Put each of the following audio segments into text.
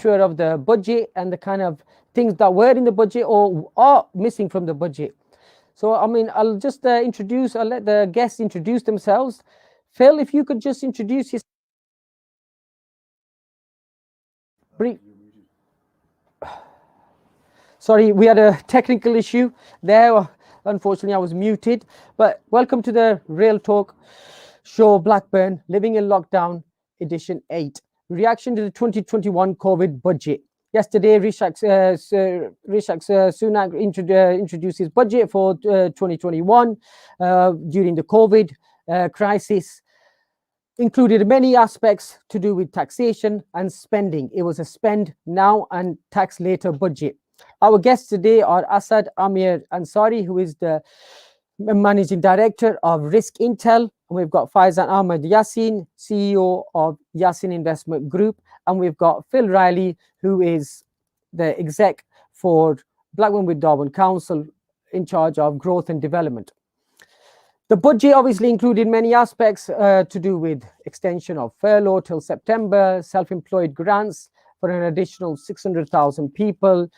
tour of the budget and the kind of things that were in the budget or are missing from the budget. So, I mean, I'll just I'll let the guests introduce themselves. Phil, if you could just introduce yourself. Sorry, we had a technical issue there. Unfortunately, I was muted. But welcome to the Real Talk show, Blackburn, Living in Lockdown, Edition 8. Reaction to the 2021 COVID budget. Yesterday, Rishi Sunak introduced his budget for 2021 during the COVID crisis. Included many aspects to do with taxation and spending. It was a spend now and tax later budget. Our guests today are Asad, Aamir, Ansari, who is the Managing Director of Riskintel. And we've got Faizan Ahmed Yasin, CEO of Yasin Investment Group. And we've got Phil Riley, who is the exec for Blackburn with Darwen Council, in charge of growth and development. The budget obviously included many aspects to do with extension of furlough till September, self-employed grants for an additional 600,000 people,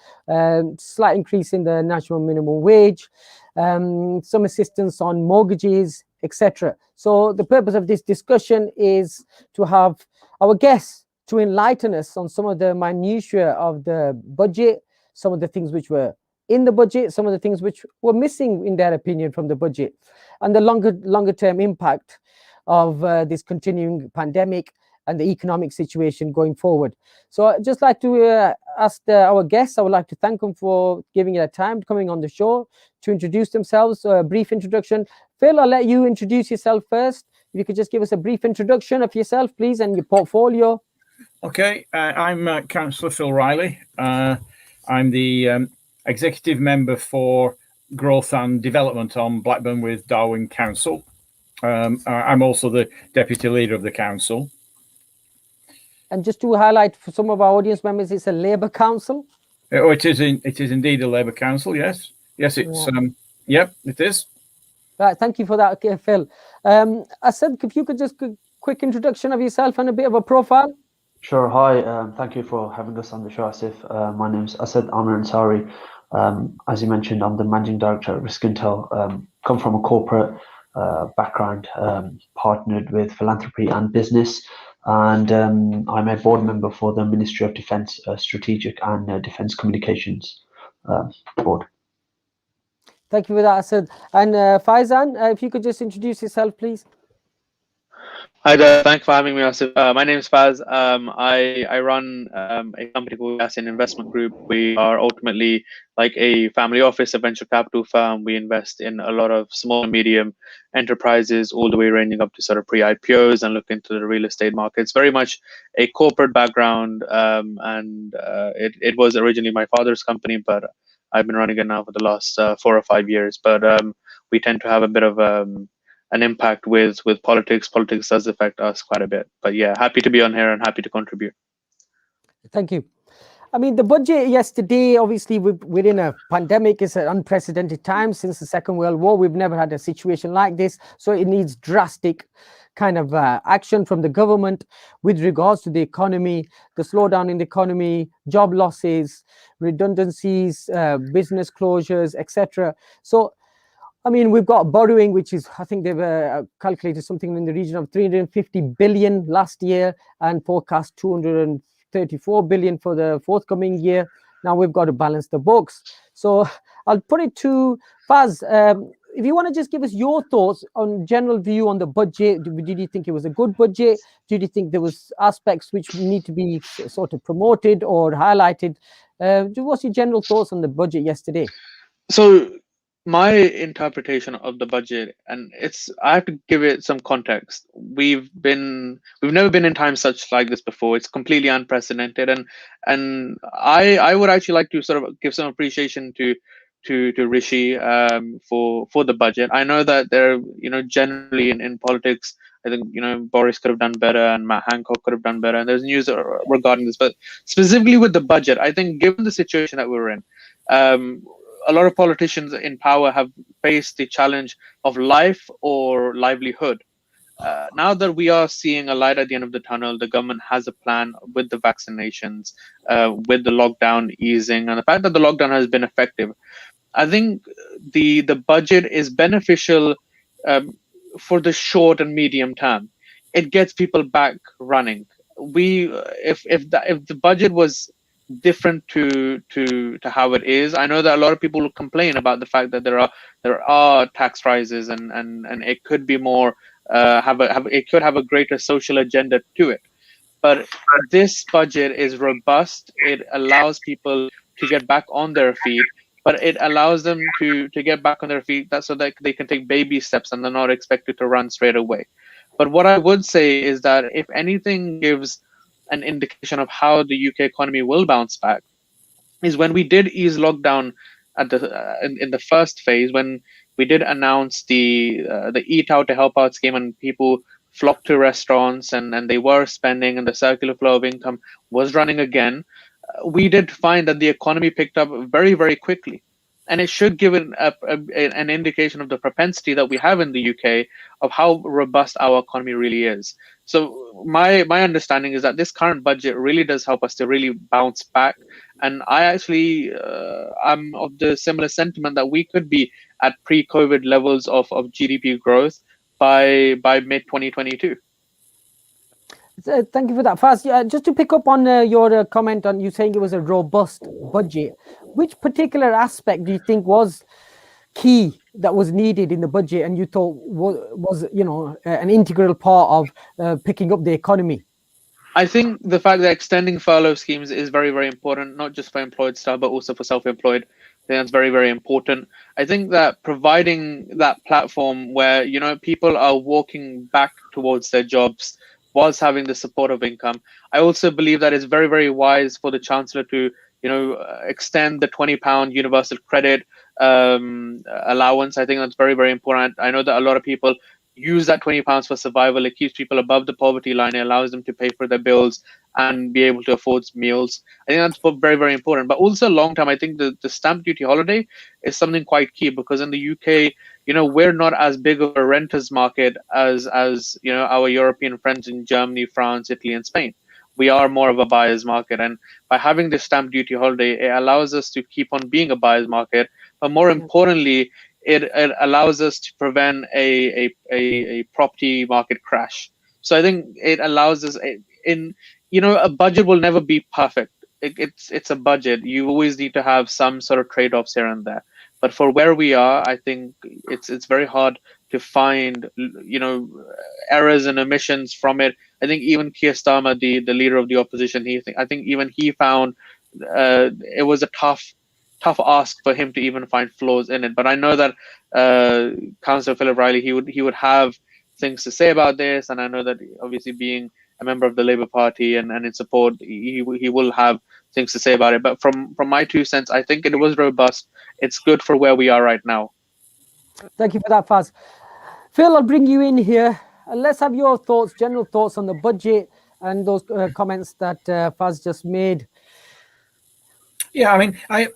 slight increase in the national minimum wage, some assistance on mortgages, etc. So the purpose of this discussion is to have our guests to enlighten us on some of the minutiae of the budget, some of the things which were in the budget, some of the things which were missing in their opinion from the budget, and the longer term impact of this continuing pandemic and the economic situation going forward. So I'd just like to ask our guests, I would like to thank them for giving their time, coming on the show to introduce themselves. A brief introduction. Phil, I'll let you introduce yourself first. If you could just give us a brief introduction of yourself, please, and your portfolio. Okay, I'm Councillor Phil Riley. I'm the executive member for growth and development on Blackburn with Darwen Council. I'm also the deputy leader of the council. And just to highlight for some of our audience members, it's a Labour council. Oh, it is indeed a Labour council. Yes, it's yep, it is. Right, thank you for that, okay, Phil. Asad, if you could just quick introduction of yourself and a bit of a profile. Sure. Hi. Thank you for having us on the show, Asif. My name is Asad Aamir Ansari. As you mentioned, I'm the managing director at Riskintel. Come from a corporate background, partnered with philanthropy and business, and I'm a board member for the Ministry of Defence Strategic and Defence Communications Board. Thank you for that, Asad. And Faizan, if you could just introduce yourself, please. Hi there, thanks for having me, Asif. My name is Faz. I run a company called Yasin Investment Group. We are ultimately like a family office, a venture capital firm. We invest in a lot of small and medium enterprises, all the way ranging up to sort of pre-IPOs and look into the real estate markets. Very much a corporate background, and it was originally my father's company, but I've been running it now for the last 4 or 5 years. But we tend to have a bit of an impact with politics. Politics does affect us quite a bit. But yeah, happy to be on here and happy to contribute. Thank you. I mean, the budget yesterday, obviously, we're in a pandemic. It's an unprecedented time since the Second World War. We've never had a situation like this. So it needs drastic kind of action from the government with regards to the economy, the slowdown in the economy, job losses, redundancies, business closures, etc. So I mean, we've got borrowing, which is, I think they've calculated something in the region of 350 billion last year and forecast 234 billion for the forthcoming year. Now we've got to balance the books. So I'll put it to Faz. If you want to just give us your thoughts on general view on the budget. Did you think it was a good budget? Did you think there was aspects which need to be sort of promoted or highlighted? What's your general thoughts on the budget yesterday? So my interpretation of the budget, and I have to give it some context. We've never been in times such like this before. It's completely unprecedented, and I would actually like to sort of give some appreciation to Rishi for the budget. I know that there, generally in politics, I think Boris could have done better and Matt Hancock could have done better, and there's news regarding this. But specifically with the budget, I think given the situation that we're in, a lot of politicians in power have faced the challenge of life or livelihood. now that we are seeing a light at the end of the tunnel, the government has a plan with the vaccinations, with the lockdown easing, and the fact that the lockdown has been effective. I think the budget is beneficial for the short and medium term. It gets people back running. We if the budget was different to how it is, I know that a lot of people will complain about the fact that there are tax rises and it could be more it could have a greater social agenda to it. But this budget is robust. It allows people to get back on their feet, but it allows them to get back on their feet so that they can take baby steps and they're not expected to run straight away. But what I would say is that if anything gives an indication of how the UK economy will bounce back, is when we did ease lockdown at the in the first phase, when we did announce the Eat Out to Help Out scheme, and people flocked to restaurants and they were spending, and the circular flow of income was running again. We did find that the economy picked up very, very quickly. And it should give an indication of the propensity that we have in the UK of how robust our economy really is. So my understanding is that this current budget really does help us to really bounce back. And I actually, I'm of the similar sentiment that we could be at pre-COVID levels of GDP growth by mid-2022. Thank you for that, Faz. Just to pick up on your comment on you saying it was a robust budget, which particular aspect do you think was key that was needed in the budget and you thought was an integral part of picking up the economy? I think the fact that extending furlough schemes is very, very important, not just for employed staff, but also for self-employed. I think that's very, very important. I think that providing that platform where, people are walking back towards their jobs whilst having the support of income. I also believe that it's very, very wise for the Chancellor to, extend the £20 universal credit allowance. I think that's very, very important. I know that a lot of people use that £20 for survival. It keeps people above the poverty line. It allows them to pay for their bills and be able to afford meals. I think that's very, very important. But also long term, I think the stamp duty holiday is something quite key, because in the UK, we're not as big of a renters market as our European friends in Germany, France, Italy, and Spain. We are more of a buyer's market. And by having this stamp duty holiday, it allows us to keep on being a buyer's market. But more importantly, it allows us to prevent a property market crash. So I think it allows us a budget will never be perfect. It's a budget. You always need to have some sort of trade-offs here and there. But for where we are, I think it's very hard to find errors and omissions from it. I think even Keir Starmer, the leader of the opposition, I think even he found it was a tough ask for him to even find flaws in it. But I know that Councillor Philip Riley, he would have things to say about this, and I know that obviously being a member of the Labour Party and in support, he will have things to say about it. But from my 2 cents, I think it was robust. It's good for where we are right now. Thank you for that, Faz. Phil, I'll bring you in here. Let's have your thoughts, general thoughts on the budget and those comments that Faz just made. Yeah, I mean, I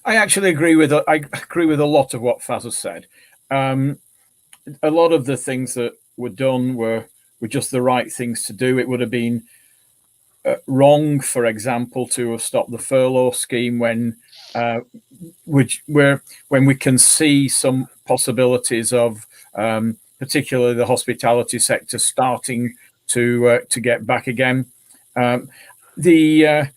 actually agree with a lot of what Faz has said. A lot of the things that were done were just the right things to do. It would have been wrong, for example, to have stopped the furlough scheme when we can see some possibilities of particularly the hospitality sector starting to get back again. The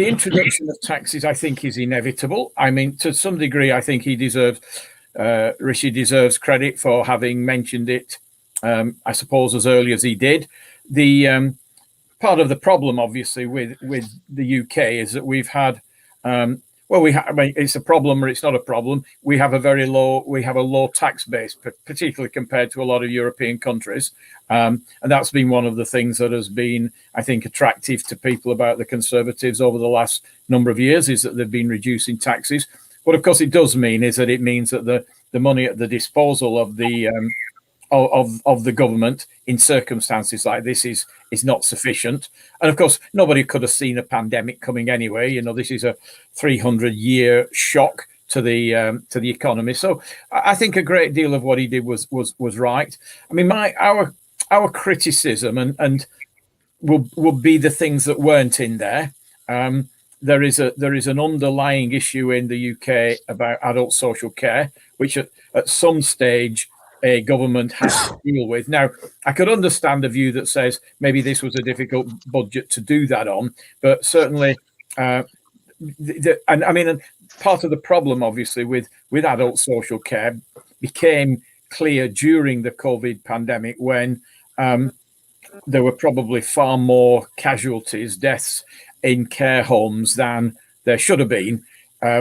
introduction of taxes, I think, is inevitable. I mean, to some degree, I think Rishi deserves credit for having mentioned it, I suppose, as early as he did. The part of the problem, obviously, with the UK is that we've had, I mean, it's a problem or it's not a problem. We have a low tax base, particularly compared to a lot of European countries. And that's been one of the things that has been, I think, attractive to people about the Conservatives over the last number of years, is that they've been reducing taxes. What, of course, it does mean is that it means that the money at the disposal of the government in circumstances like this is not sufficient. And of course, nobody could have seen a pandemic coming anyway. This is a 300-year shock to the economy. So I think a great deal of what he did was right. I mean, our criticism and would be the things that weren't in there. There is an underlying issue in the UK about adult social care, which at some stage a government has to deal with. Now, I could understand the view that says maybe this was a difficult budget to do that on, but certainly, and I mean, part of the problem, obviously, with adult social care became clear during the COVID pandemic when there were probably far more casualties, deaths in care homes than there should have been.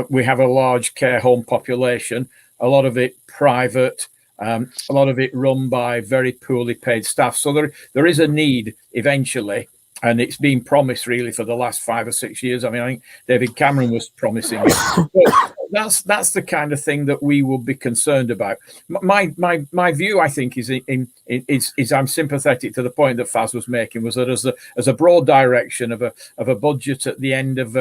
We have a large care home population, a lot of it private, a lot of it run by very poorly paid staff. So there is a need eventually, and it's been promised really for the last 5 or 6 years. I mean, I think David Cameron was promising it. But that's the kind of thing that we will be concerned about. My view, I think, is I'm sympathetic to the point that Faz was making, was that as a broad direction of a budget at the end of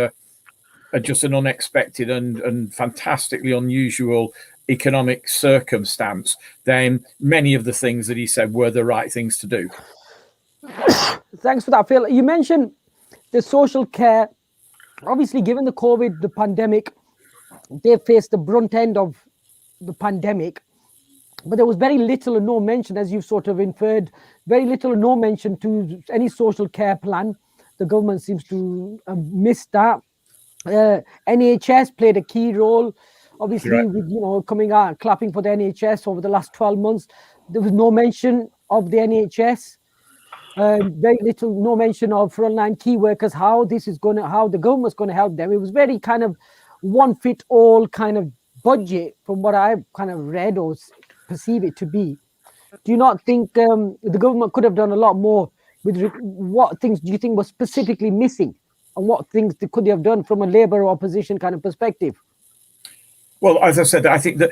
just an unexpected and fantastically unusual economic circumstance, then many of the things that he said were the right things to do. Thanks for that, Phil. You mentioned the social care. Obviously, given the COVID, the pandemic, they faced the brunt end of the pandemic, but there was very little or no mention, as you've sort of inferred, very little or no mention to any social care plan. The government seems to have missed that. NHS played a key role. Obviously, Right. with coming out clapping for the NHS over the last 12 months, there was no mention of the NHS. Very little, no mention of frontline key workers. How the government's going to help them. It was very kind of one fit all kind of budget from what I've kind of read or perceive it to be. Do you not think the government could have done a lot more with what things do you think was specifically missing, and what things could they have done from a Labour or opposition kind of perspective? Well, as I said, I think that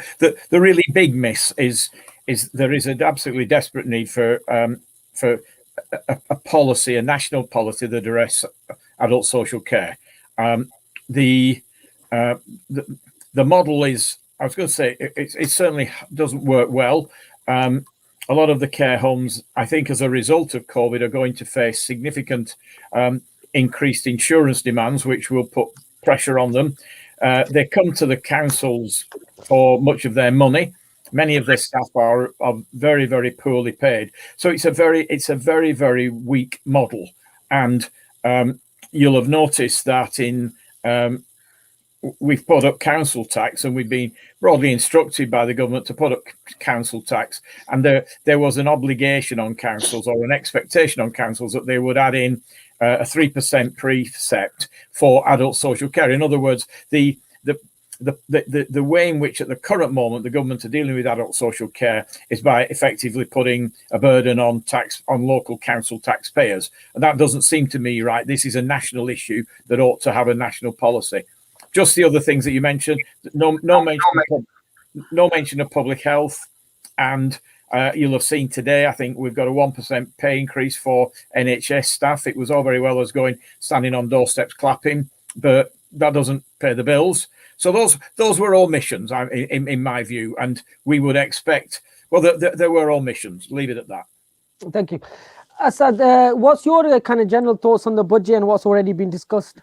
the really big miss is there is an absolutely desperate need for a policy, a national policy that addresses adult social care. The model is, I was going to say, it certainly doesn't work well. A lot of the care homes, I think, as a result of COVID, are going to face significant increased insurance demands, which will put pressure on them. They come to the councils for much of their money. Many of their staff are very, very poorly paid. So it's a very, very weak model. And you'll have noticed that we've put up council tax, and we've been broadly instructed by the government to put up council tax. And there was an obligation on councils, or an expectation on councils, that they would add in a 3% precept for adult social care. In other words, the way in which at the current moment the government are dealing with adult social care is by effectively putting a burden on local council taxpayers. And that doesn't seem to me right. This is a national issue that ought to have a national policy. Just the other things that you mentioned, no mention of public health. And you'll have seen today, I think we've got a 1% pay increase for NHS staff. It was all very well as standing on doorsteps clapping, but that doesn't pay the bills. So those were omissions, in my view, and we would expect. Well, there were omissions. Leave it at that. Thank you, Asad. What's your kind of general thoughts on the budget and what's already been discussed?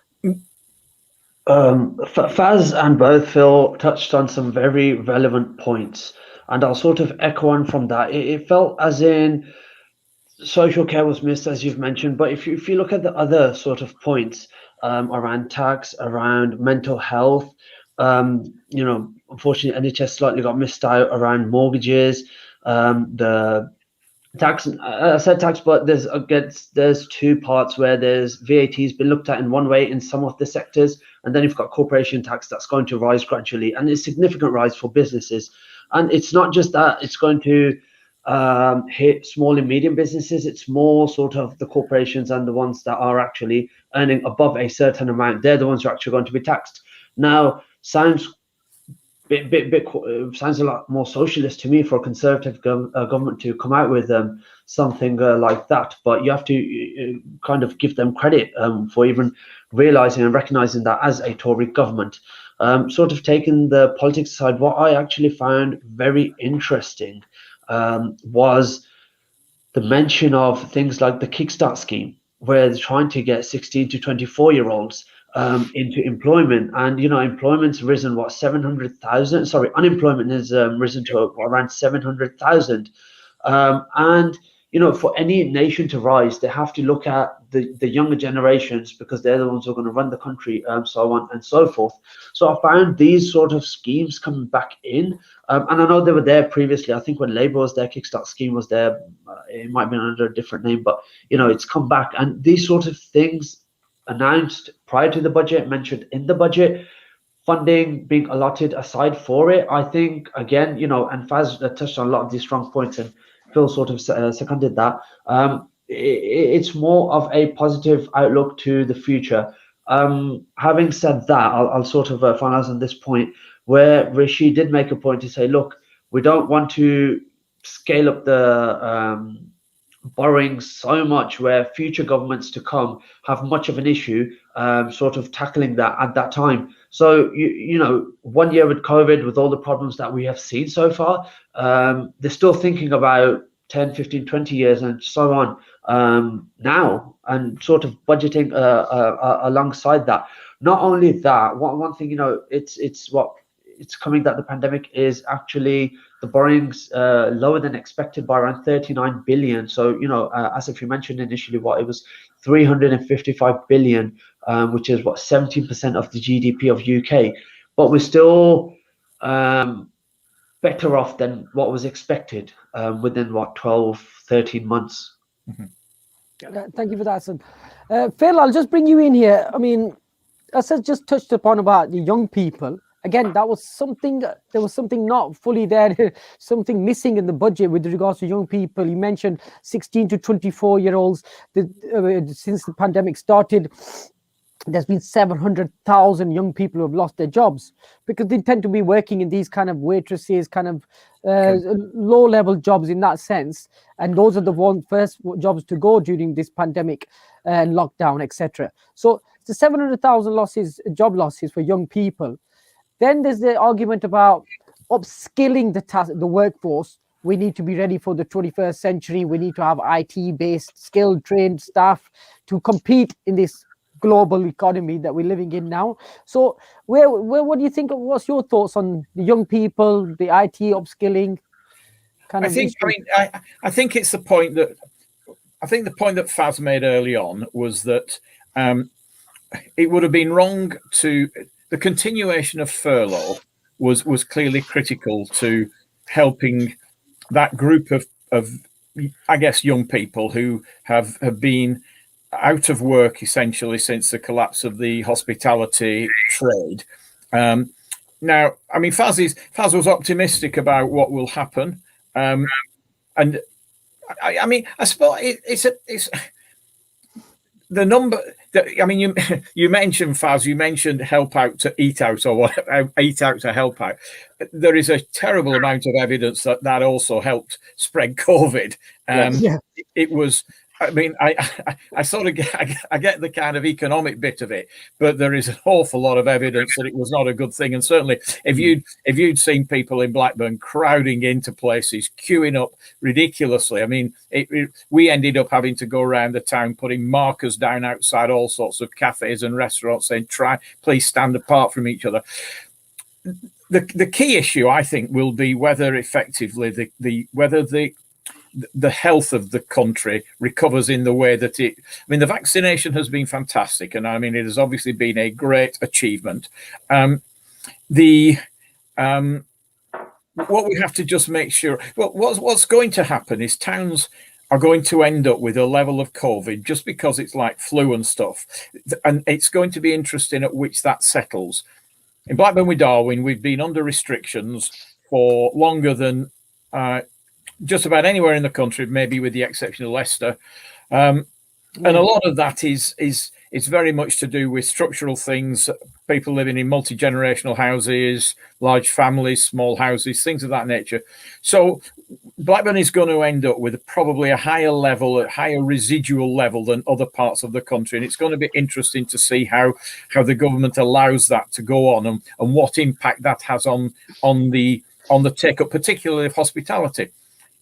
Faz and both Phil touched on some very relevant points, and I'll sort of echo on from that. It felt as in social care was missed, as you've mentioned, but if you look at the other sort of points around tax, around mental health, unfortunately NHS slightly got missed out around mortgages, the tax. I said tax, but there's two parts where there's VAT's been looked at in one way in some of the sectors, and then you've got corporation tax that's going to rise gradually, and it's a significant rise for businesses. And it's not just that, it's going to hit small and medium businesses. It's more sort of the corporations and the ones that are actually earning above a certain amount. They're the ones who are actually going to be taxed. Now, sounds sounds a lot more socialist to me for a conservative government to come out with something like that, but you have to kind of give them credit for even realizing and recognizing that as a Tory government. Sort of taking the politics aside, what I actually found very interesting was the mention of things like the Kickstart scheme, where they're trying to get 16 to 24-year-olds into employment. And, you know, employment's risen, what, 700,000? Sorry, unemployment has risen to around 700,000. And, you know, for any nation to rise, they have to look at the younger generations, because they're the ones who are going to run the country, so on and so forth. So I found these sort of schemes coming back in. And I know they were there previously. I think when Labour was there, Kickstart scheme was there. It might have been under a different name, but, you know, it's come back. And these sort of things announced prior to the budget, mentioned in the budget, funding being allotted aside for it. I think, again, you know, and Faz touched on a lot of these strong points, and Phil sort of seconded that. It's more of a positive outlook to the future. Having said that, I'll sort of finalize on this point, where Rishi did make a point to say, look, we don't want to scale up the borrowing so much where future governments to come have much of an issue sort of tackling that at that time. So, you know, 1 year with COVID, with all the problems that we have seen so far, they're still thinking about 10, 15, 20 years and so on now, and sort of budgeting alongside that. Not only that, one thing, you know, it's coming that the pandemic is actually the borrowings lower than expected by around 39 billion. So, you know, as if you mentioned initially, what it was 355 billion, which is what 17% of the GDP of UK. But we're still better off than what was expected within what 12, 13 months. Thank you for that, Asad. Phil, I'll just bring you in here. I mean, Asad just touched upon about the young people. Again, that was something, there was something not fully there, something missing in the budget with regards to young people. You mentioned 16 to 24-year-olds. Since the pandemic started, there's been 700,000 young people who have lost their jobs because they tend to be working in these kind of waitresses, kind of low-level jobs in that sense. And those are the first jobs to go during this pandemic and lockdown, etc. So the 700,000 job losses for young people. Then there's the argument about upskilling the workforce. We need to be ready for the 21st century. We need to have IT-based, skilled, trained staff to compete in this global economy that we're living in now. So what do you think? What's your thoughts on the young people, the IT upskilling kind of issue? I think it's the point that Faz made early on was that it would have been wrong to. The continuation of furlough was clearly critical to helping that group of I guess young people who have been out of work essentially since the collapse of the hospitality trade. Now, I mean, Faz was optimistic about what will happen, and I mean, I suppose it's the number. I mean, you mentioned, Faz, you mentioned help out to eat out or whatever, eat out to help out. There is a terrible amount of evidence that also helped spread COVID. It was, I mean, I sort of I get the kind of economic bit of it, but there is an awful lot of evidence that it was not a good thing. And certainly, if you'd seen people in Blackburn crowding into places, queuing up ridiculously, I mean, we ended up having to go around the town putting markers down outside all sorts of cafes and restaurants saying, please stand apart from each other. The key issue, I think, will be whether effectively whether the health of the country recovers in the way that I mean, the vaccination has been fantastic, and I mean, it has obviously been a great achievement. What we have to just make sure, well, what's going to happen is towns are going to end up with a level of COVID just because it's like flu and stuff, and it's going to be interesting at which that settles. In Blackburn with Darwin, we've been under restrictions for longer than just about anywhere in the country, maybe with the exception of Leicester, and a lot of that is very much to do with structural things. People living in multi-generational houses, large families, small houses, things of that nature. So Blackburn is going to end up with probably a higher level, a higher residual level than other parts of the country, and it's going to be interesting to see how the government allows that to go on, and what impact that has on the take up, particularly of hospitality.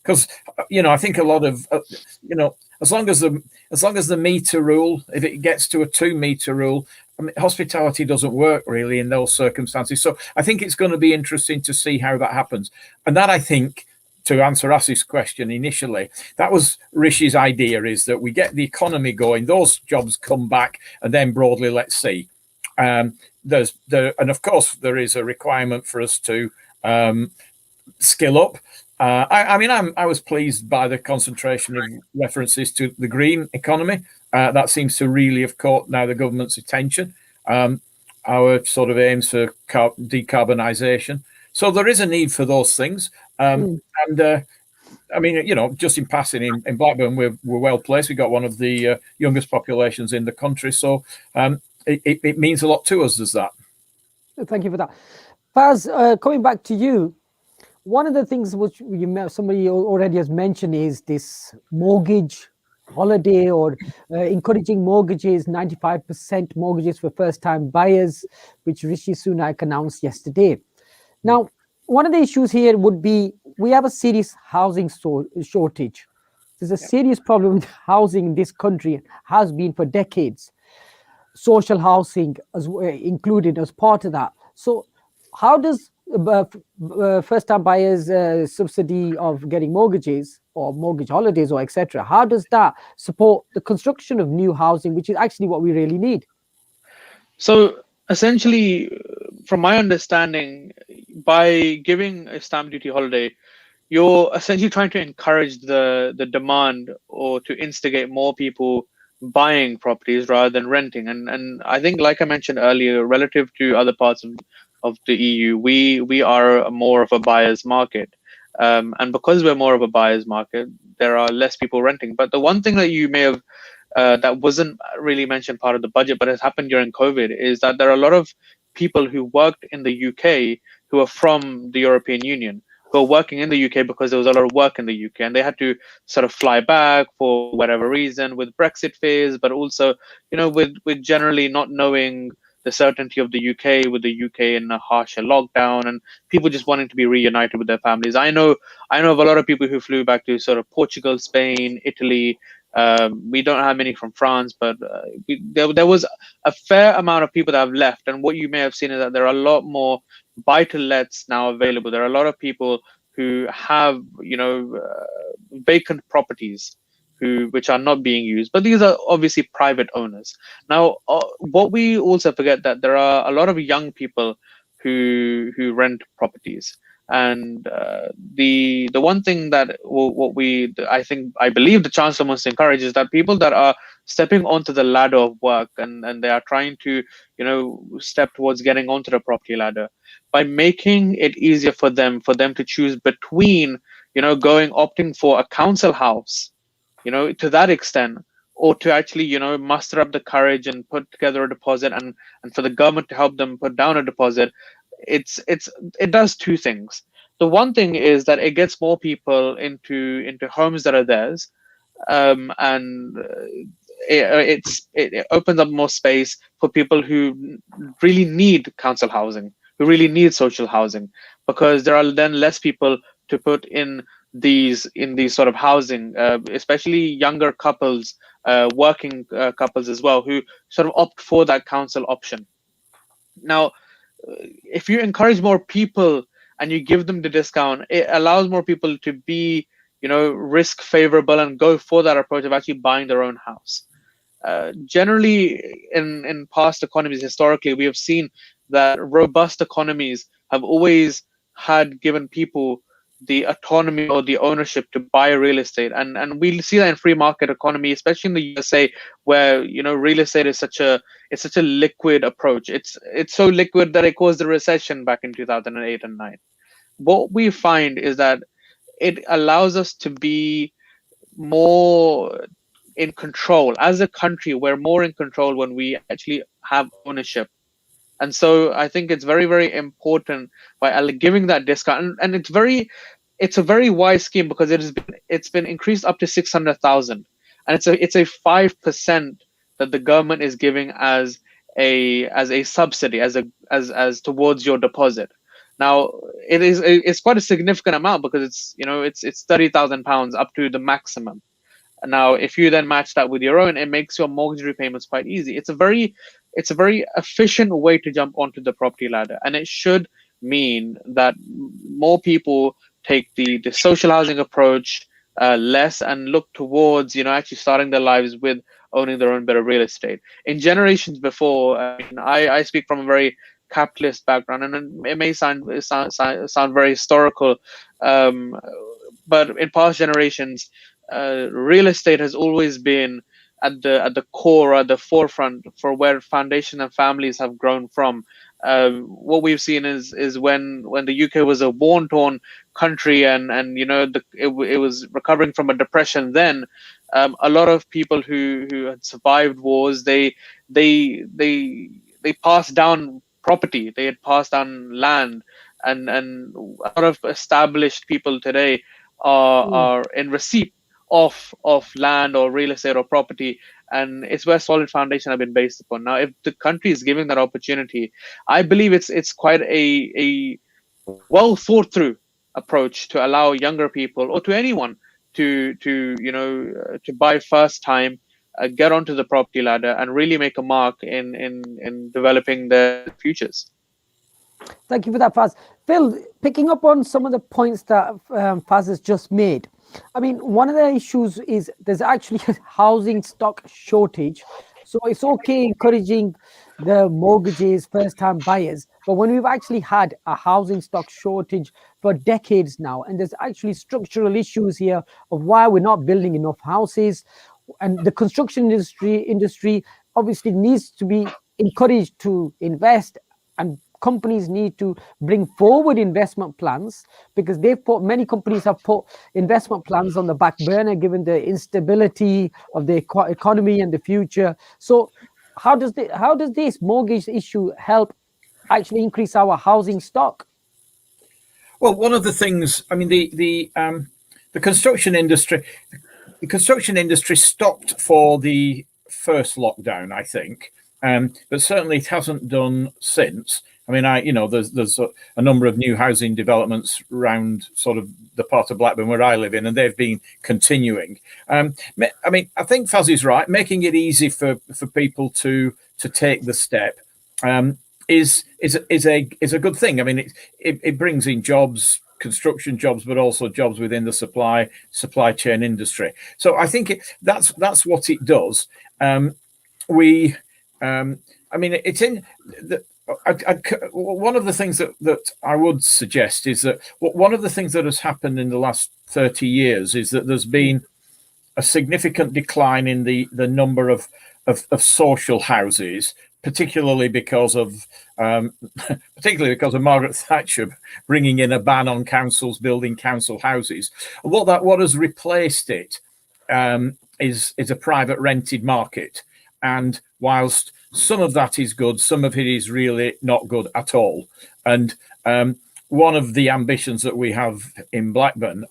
Because I think a lot of as long as the meter rule, if it gets to a 2 meter rule, I mean, hospitality doesn't work really in those circumstances. So I think it's going to be interesting to see how that happens. And that, I think, to answer Asif's question initially, that was Rishi's idea, is that we get the economy going, those jobs come back, and then broadly, let's see. And of course, there is a requirement for us to skill up. I was pleased by the concentration of references to the green economy. That seems to really have caught now the government's attention. Our sort of aims for decarbonisation. So there is a need for those things. And just in passing, in Blackburn, we're well placed. We've got one of the youngest populations in the country. So it means a lot to us, does that. Thank you for that. Faz, coming back to you, one of the things which somebody already has mentioned is this mortgage holiday, or encouraging mortgages, 95% mortgages for first-time buyers, which Rishi Sunak announced yesterday. Now, one of the issues here would be we have a serious housing shortage. There's a serious problem with housing in this country, has been for decades. Social housing included as part of that. So how does first-time buyers subsidy of getting mortgages or mortgage holidays or etc., how does that support the construction of new housing, which is actually what we really need? So essentially, from my understanding, by giving a stamp duty holiday, you're essentially trying to encourage the demand, or to instigate more people buying properties rather than renting. And I think, like I mentioned earlier, relative to other parts of the EU, we are more of a buyer's market. And because we're more of a buyer's market, there are less people renting. But the one thing that you may have, that wasn't really mentioned part of the budget, but has happened during COVID, is that there are a lot of people who worked in the UK who are from the European Union, who are working in the UK because there was a lot of work in the UK, and they had to sort of fly back for whatever reason, with Brexit phase, but also, with generally not knowing the certainty of the UK, with the UK in a harsher lockdown, and people just wanting to be reunited with their families. I know of a lot of people who flew back to sort of Portugal, Spain, Italy. We don't have many from France, but there was a fair amount of people that have left. And what you may have seen is that there are a lot more buy-to-lets now available. There are a lot of people who have, vacant properties which are not being used, but these are obviously private owners. Now, what we also forget, that there are a lot of young people who rent properties. And the one thing that I believe the Chancellor wants to encourage is that people that are stepping onto the ladder of work, and they are trying to step towards getting onto the property ladder, by making it easier for them to choose between opting for a council house, to that extent, or to actually muster up the courage and put together a deposit, and for the government to help them put down a deposit. It does two things. The one thing is that it gets more people into homes that are theirs, and it opens up more space for people who really need council housing, who really need social housing, because there are then less people to put in these sort of housing, especially younger couples, working couples as well, who sort of opt for that council option. Now, if you encourage more people and you give them the discount, it allows more people to be, risk favorable and go for that approach of actually buying their own house. Generally, in past economies, historically, we have seen that robust economies have always had given people the autonomy or the ownership to buy real estate, and we see that in free market economy, especially in the USA, where real estate is such a liquid approach. It's so liquid that it caused the recession back in 2008 and 9. What we find is that it allows us to be more in control as a country. We're more in control when we actually have ownership. And so I think it's very, very important by giving that discount, and it's a very wise scheme because it's been increased up to 600,000, and it's a 5% that the government is giving as a subsidy, as towards your deposit. Now it's quite a significant amount because it's £30,000 up to the maximum. Now, if you then match that with your own, it makes your mortgage repayments quite easy. It's a very efficient way to jump onto the property ladder, and it should mean that more people take the social housing approach less and look towards actually starting their lives with owning their own bit of real estate. In generations before, I speak from a very capitalist background, and it may sound very historical, but in past generations, real estate has always been at the core, at the forefront for where foundation and families have grown from. What we've seen is when the UK was a war-torn country, and it was recovering from a depression. Then a lot of people who had survived wars, they passed down property, they had passed down land, and a lot of established people today are in receipt of land or real estate or property, and it's where solid foundation have been based upon. Now, if the country is giving that opportunity, I believe it's quite a well thought through approach to allow younger people, or to anyone, to buy first time, get onto the property ladder, and really make a mark in developing their futures. Thank you for that, Faz. Phil, picking up on some of the points that Faz has just made. I mean, one of the issues is there's actually a housing stock shortage. So it's okay encouraging the mortgages, first-time buyers, but when we've actually had a housing stock shortage for decades now, and there's actually structural issues here of why we're not building enough houses, and the construction industry obviously needs to be encouraged to invest, and companies need to bring forward investment plans, because many companies have put investment plans on the back burner given the instability of the economy and the future. So how does this mortgage issue help actually increase our housing stock? Well, one of the things, I mean, the construction industry stopped for the first lockdown, I think, but certainly it hasn't done since. I mean, there's a number of new housing developments around sort of the part of Blackburn where I live in, and they've been continuing. I mean, I think Faz is right. Making it easy for people to take the step is a good thing. I mean, it brings in jobs, construction jobs, but also jobs within the supply chain industry. So I think that's what it does. I mean, it's in the. One of the things that I would suggest is that one of the things that has happened in the last 30 years is that there's been a significant decline in the number of social houses, particularly because of Margaret Thatcher bringing in a ban on councils building council houses. And what has replaced it is a private rented market. And whilst some of that is good, some of it is really not good at all. And one of the ambitions that we have in Blackburn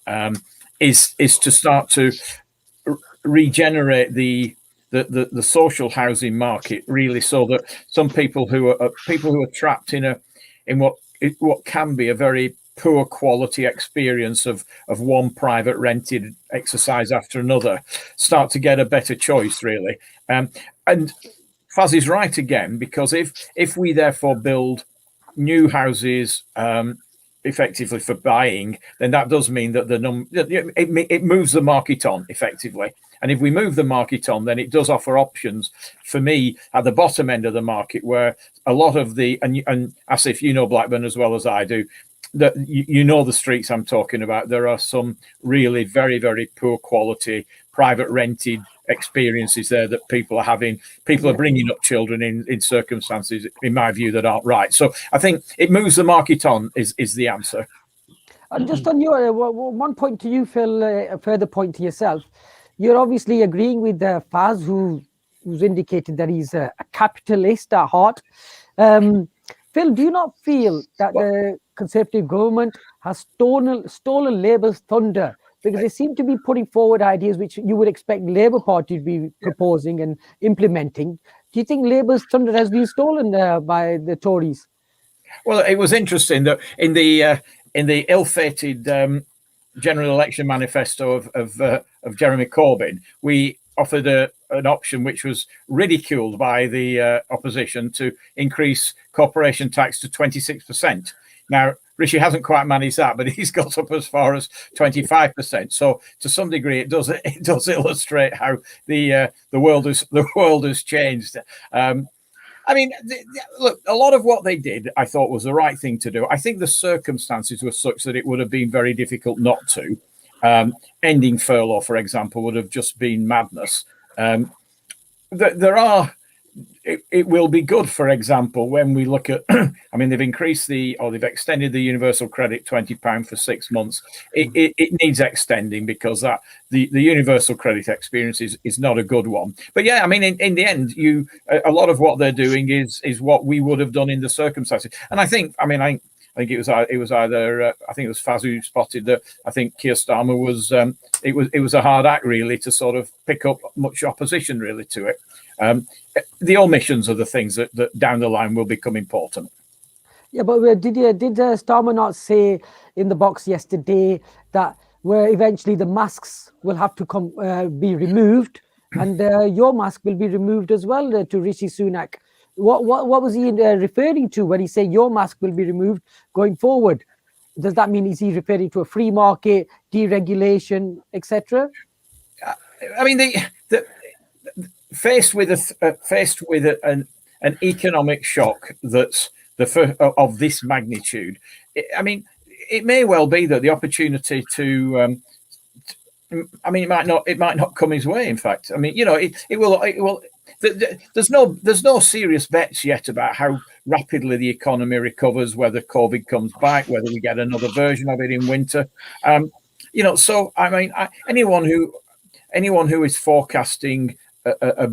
is to start to regenerate the social housing market, really, so that some people who are trapped in what can be a very poor quality experience of one private rented exercise after another start to get a better choice, really. And Faz is right again, because if we therefore build new houses effectively for buying, then that does mean that it moves the market on effectively. And if we move the market on, then it does offer options for me at the bottom end of the market, where a lot of and as if you know Blackburn as well as I do, that the streets I'm talking about, there are some really very, very poor quality private rented experiences there that people are having. People are bringing up children in circumstances, in my view, that aren't right. So I think it moves the market on is the answer. And just on your one point to you, Phil, a further point to yourself. You're obviously agreeing with Faz, who's indicated that he's a capitalist at heart. Phil, do you not feel that the Conservative government has stolen Labour's thunder, because they seem to be putting forward ideas which you would expect Labour Party to be proposing and implementing. Do you think Labour's thunder has been stolen by the Tories? Well, it was interesting that in the ill-fated general election manifesto of Jeremy Corbyn, we offered an option which was ridiculed by the opposition to increase corporation tax to 26%. Now, Rishi hasn't quite managed that, but he's got up as far as 25%. So, to some degree, it does illustrate how the world has changed. I mean, look, a lot of what they did, I thought, was the right thing to do. I think the circumstances were such that it would have been very difficult not to. Ending furlough, for example, would have just been madness. It will be good, for example, when we look at, I mean, they've extended the universal credit £20 for 6 months. It needs extending, because the universal credit experience is not a good one. But yeah, I mean, in the end, a lot of what they're doing is what we would have done in the circumstances. And I think it was either I think it was Fazal who spotted that. I think Keir Starmer was it was a hard act, really, to sort of pick up much opposition, really, to it. The omissions are the things that down the line will become important. Yeah, but did Starmer not say in the box yesterday that where eventually the masks will have to be removed, and your mask will be removed as well, to Rishi Sunak? What was he referring to when he said your mask will be removed going forward? Does that mean, is he referring to a free market, deregulation, etc.? I mean, faced with an economic shock that's of this magnitude, I mean, it may well be that the opportunity to, I mean, it might not come his way. In fact, I mean, it will. There's no serious bets yet about how rapidly the economy recovers, whether COVID comes back, whether we get another version of it in winter. So I mean, anyone who is forecasting a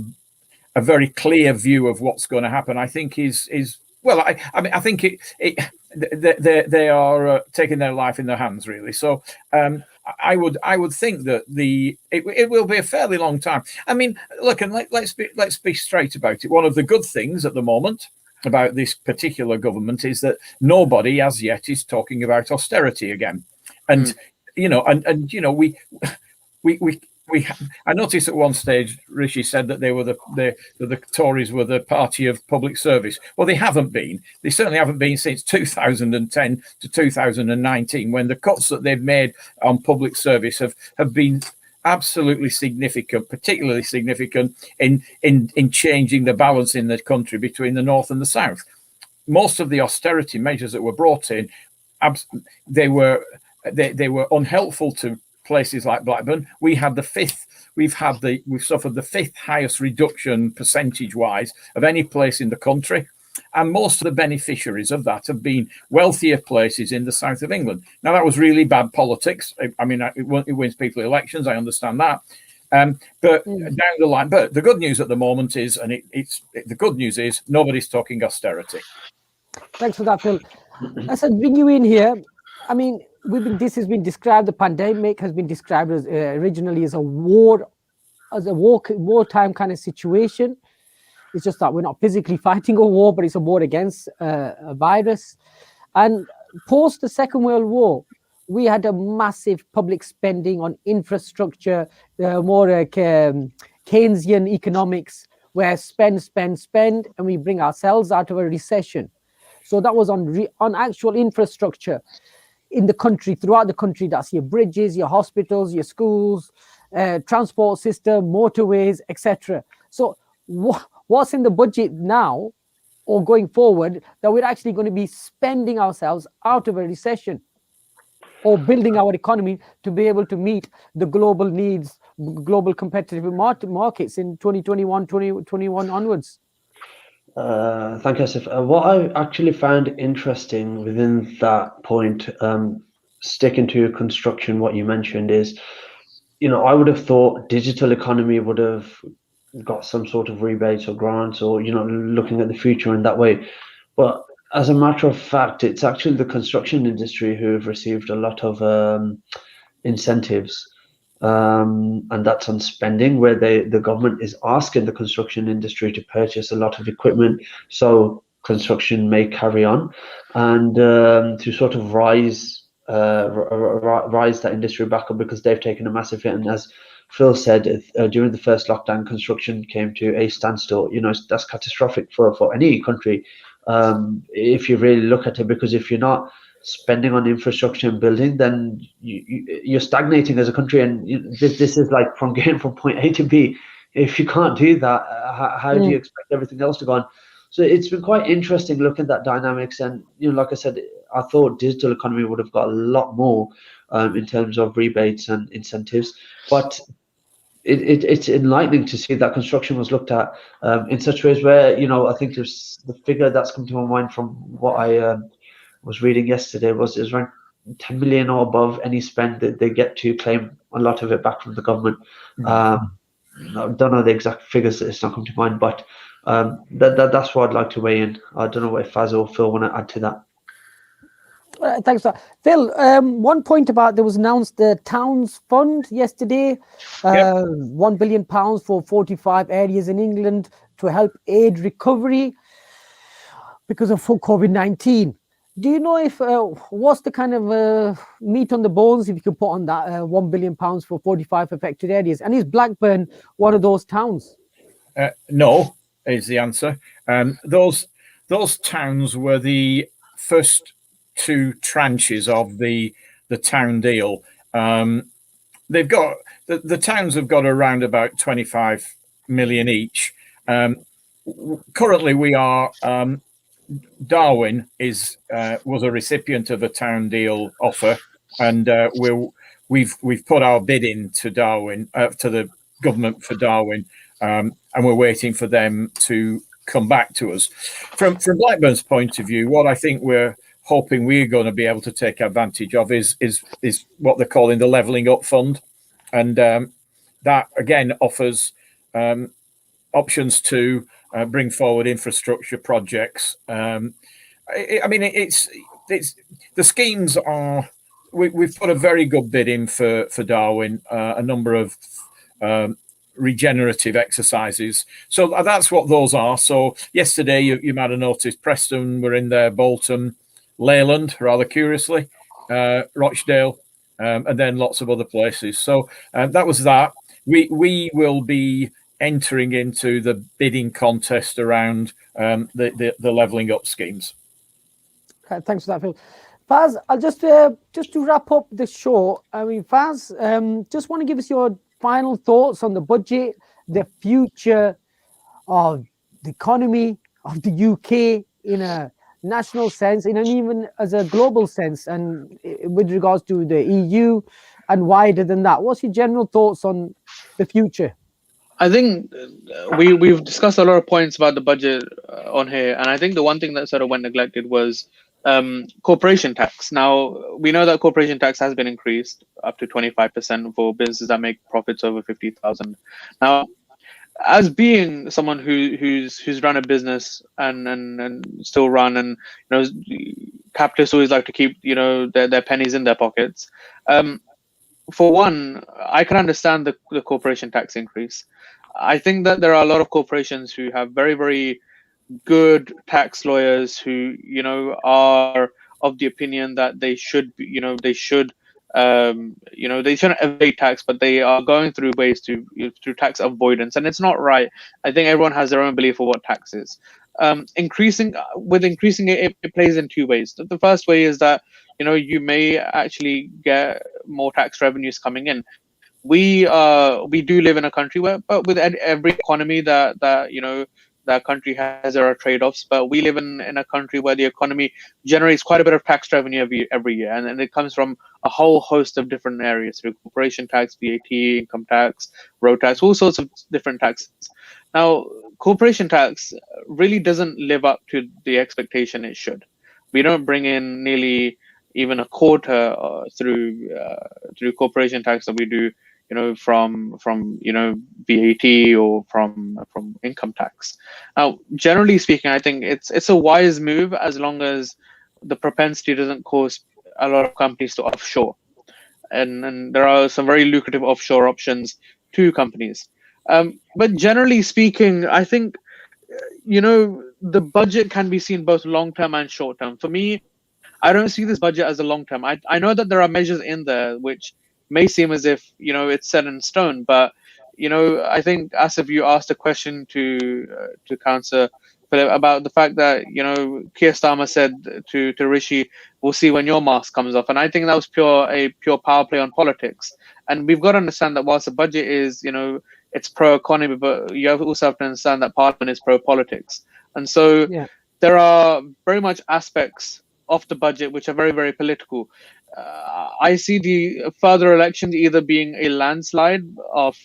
very clear view of what's going to happen, I think is well. I think they are taking their life in their hands, really. So I would think that it will be a fairly long time. I mean, look, and let's be straight about it. One of the good things at the moment about this particular government is that nobody as yet is talking about austerity again, and I noticed at one stage Rishi said that the Tories were the party of public service. Well, they haven't been. They certainly haven't been since 2010 to 2019, when the cuts that they've made on public service have been absolutely significant, particularly significant in changing the balance in the country between the north and the south. Most of the austerity measures that were brought in, they were unhelpful to places like Blackburn. We've suffered the fifth highest reduction percentage-wise of any place in the country, and most of the beneficiaries of that have been wealthier places in the south of England. Now, that was really bad politics. I mean, it wins people elections. I understand that, but down the line. But the good news at the moment is, the good news is nobody's talking austerity. Thanks for that, Phil. As I bring you in here, I mean, this has been described. The pandemic has been described as originally as a wartime kind of situation. It's just that we're not physically fighting a war, but it's a war against a virus. And post the Second World War, we had a massive public spending on infrastructure, more Keynesian economics, where spend, and we bring ourselves out of a recession. So that was on actual infrastructure in the country, throughout the country. That's your bridges, your hospitals, your schools, transport system, motorways, etc. So what's in the budget now or going forward that we're actually going to be spending ourselves out of a recession, or building our economy to be able to meet the global needs, global competitive markets in 2021, 2021 onwards? Thank you, Asif. What I actually found interesting within that point, sticking to construction, what you mentioned is, I would have thought digital economy would have got some sort of rebates or grants, or, looking at the future in that way. But As a matter of fact, it's actually the construction industry who have received a lot of incentives, and that's on spending, where the government is asking the construction industry to purchase a lot of equipment so construction may carry on, and to sort of rise that industry back up, because they've taken a massive hit. And as Phil said, during the first lockdown, construction came to a standstill. That's catastrophic for any country, if you really look at it, because if you're not spending on infrastructure and building, then you're stagnating as a country. And this is like from getting from point A to B. If you can't do that, how do you expect everything else to go on? So it's been quite interesting looking at that dynamics. And like I said, I thought digital economy would have got a lot more in terms of rebates and incentives, but it's enlightening to see that construction was looked at in such ways where, I think there's the figure that's come to my mind from what I was reading yesterday was around 10 million or above any spend that they get to claim a lot of it back from the government. I don't know the exact figures, it's not come to mind, but that's what I'd like to weigh in. I don't know if Fazal or Phil want to add to that. Thanks, Phil. One point about there was announced the Towns Fund yesterday, £1 billion for 45 areas in England to help aid recovery because of COVID-19. Do you know if what's the kind of meat on the bones, if you could put on that £1 billion for 45 affected areas? And is Blackburn one of those towns? No, is the answer. Those towns were the first two tranches of the town deal. They've got the towns have got around about 25 million each. Currently, we are Darwin was a recipient of a town deal offer, and we've put our bid in to Darwin, to the government for Darwin, and we're waiting for them to come back to us. From Blackburn's point of view, what I think we're hoping we're going to be able to take advantage of is what they're calling the Levelling Up Fund, and that again offers options to bring forward infrastructure projects. It's the schemes are. We've put a very good bid in for Darwin, a number of regenerative exercises. So that's what those are. So yesterday you might have noticed Preston were in there, Bolton, Leyland, rather curiously, Rochdale, and then lots of other places. So that was that. We will be entering into the bidding contest around the levelling up schemes. Okay, thanks for that, Phil. Faz, I'll just to wrap up the show. I mean, Faz, just want to give us your final thoughts on the budget, the future of the economy of the UK in a national sense, and even as a global sense, and with regards to the EU and wider than that. What's your general thoughts on the future? I think we've discussed a lot of points about the budget on here, and I think the one thing that sort of went neglected was corporation tax. Now, we know that corporation tax has been increased up to 25% for businesses that make profits over 50,000. Now, as being someone who's run a business and still run, and capitalists always like to keep their pennies in their pockets. For one, I can understand the corporation tax increase. I think that there are a lot of corporations who have very, very good tax lawyers who are of the opinion that they shouldn't evade tax, but they are going through ways through tax avoidance, and it's not right. I think everyone has their own belief of what tax is. Increasing it, it plays in two ways. The first way is that you may actually get more tax revenues coming in. We do live in a country where, but with every economy that country has, there are trade-offs, but we live in a country where the economy generates quite a bit of tax revenue every year, and it comes from a whole host of different areas, through corporation tax, VAT, income tax, road tax, all sorts of different taxes. Now, corporation tax really doesn't live up to the expectation it should. We don't bring in nearly even a quarter through corporation tax that we do from VAT or from income tax. Now, generally speaking, I think it's a wise move as long as the propensity doesn't cause a lot of companies to offshore, and there are some very lucrative offshore options to companies. But generally speaking, I think the budget can be seen both long term and short term. For me, I don't see this budget as a long term. I know that there are measures in there which may seem as if it's set in stone, but I think as if you asked a question to Councillor Philip about the fact that Keir Starmer said to Rishi, "We'll see when your mask comes off," and I think that was a pure power play on politics. And we've got to understand that whilst the budget is it's pro economy, but you also have to understand that Parliament is pro politics, and so there are very much aspects of the budget which are very, very political. I see the further elections either being a landslide of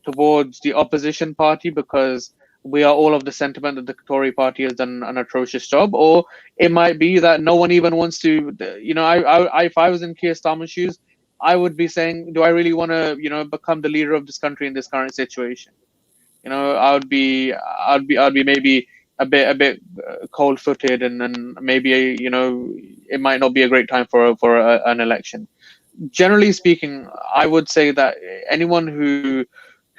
towards the opposition party, because we are all of the sentiment that the Tory party has done an atrocious job, or it might be that no one even wants to. If I was in Keir Starmer's shoes, I would be saying, do I really want to become the leader of this country in this current situation? I'd be maybe a bit cold-footed, and then maybe it might not be a great time for an election. Generally speaking, I would say that anyone who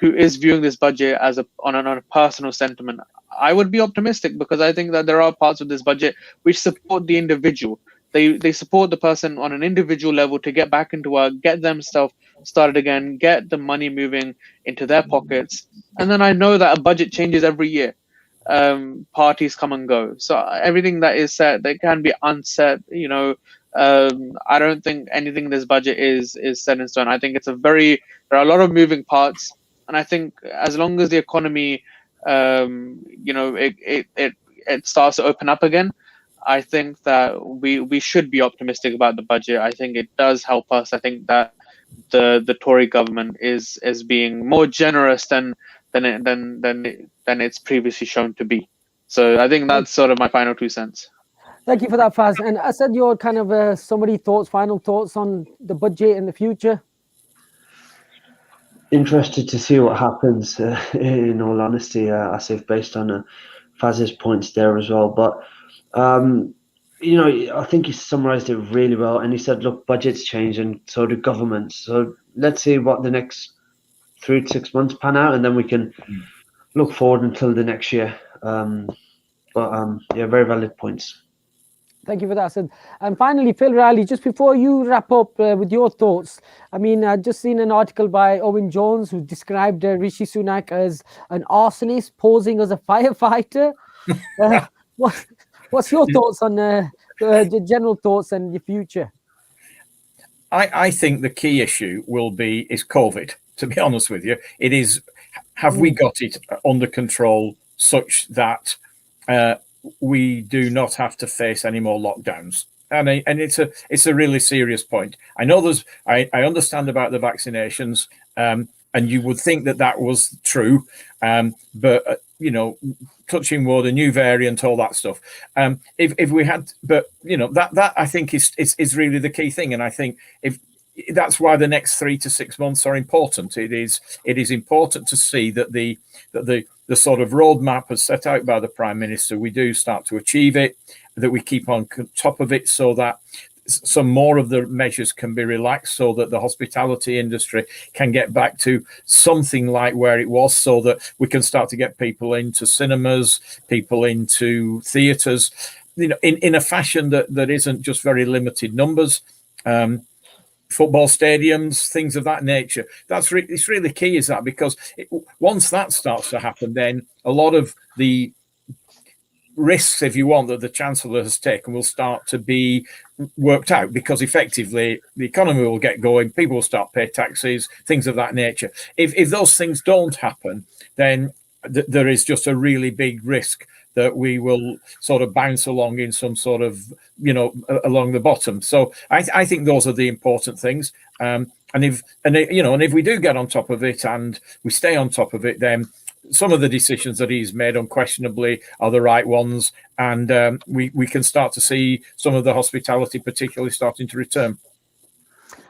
is viewing this budget as on a personal sentiment, I would be optimistic, because I think that there are parts of this budget which support the individual. They support the person on an individual level to get back into work, get themselves started again, get the money moving into their pockets. And then I know that a budget changes every year. Parties come and go, so everything that is set, they can be unset. I don't think anything in this budget is set in stone. I think there are a lot of moving parts, and I think as long as the economy it starts to open up again, I think that we should be optimistic about the budget. I think it does help us. I think that the Tory government is being more generous than it's previously shown to be. So I think that's sort of my final 2 cents. Thank you for that, Faz. And Asad, your kind of final thoughts on the budget in the future? Interested to see what happens, in all honesty, Asif, based on Faz's points there as well. But, I think he summarized it really well. And he said, look, budgets change and so do governments. So let's see what the next 3 to 6 months pan out, and then we can look forward until the next year. Very valid points. Thank you for that, Asad. And finally, Phil Riley, just before you wrap up with your thoughts, I mean, I've just seen an article by Owen Jones who described Rishi Sunak as an arsonist posing as a firefighter. What's your thoughts on the general thoughts and the future? I think the key issue is COVID, to be honest with you. It is, have we got it under control such that we do not have to face any more lockdowns? And it's a really serious point. I know I understand about the vaccinations, and you would think that was true, but touching wood, a new variant, all that stuff. If we had, but that I think is really the key thing, and I think that's why the next 3 to 6 months are important. It is important to see that the sort of roadmap as set out by the Prime Minister, we do start to achieve it, that we keep on top of it, so that some more of the measures can be relaxed, so that the hospitality industry can get back to something like where it was, so that we can start to get people into cinemas, people into theatres, in a fashion that isn't just very limited numbers. Football stadiums, things of that nature. It's really key, is that, because once that starts to happen, then a lot of the risks, if you want, that the Chancellor has taken will start to be worked out, because effectively the economy will get going, people will start pay taxes, things of that nature. If those things don't happen, then there is just a really big risk that we will sort of bounce along in some sort of, along the bottom. So I think those are the important things. And if we do get on top of it and we stay on top of it, then some of the decisions that he's made unquestionably are the right ones, and we can start to see some of the hospitality particularly starting to return.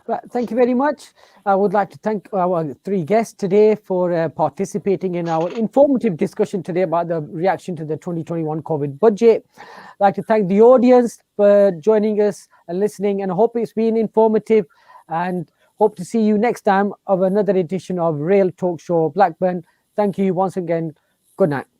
Right, thank you very much. I would like to thank our three guests today for participating in our informative discussion today about the reaction to the 2021 COVID budget. I'd like to thank the audience for joining us and listening, and I hope it's been informative, and hope to see you next time of another edition of Real Talk Show Blackburn. Thank you once again. Good night.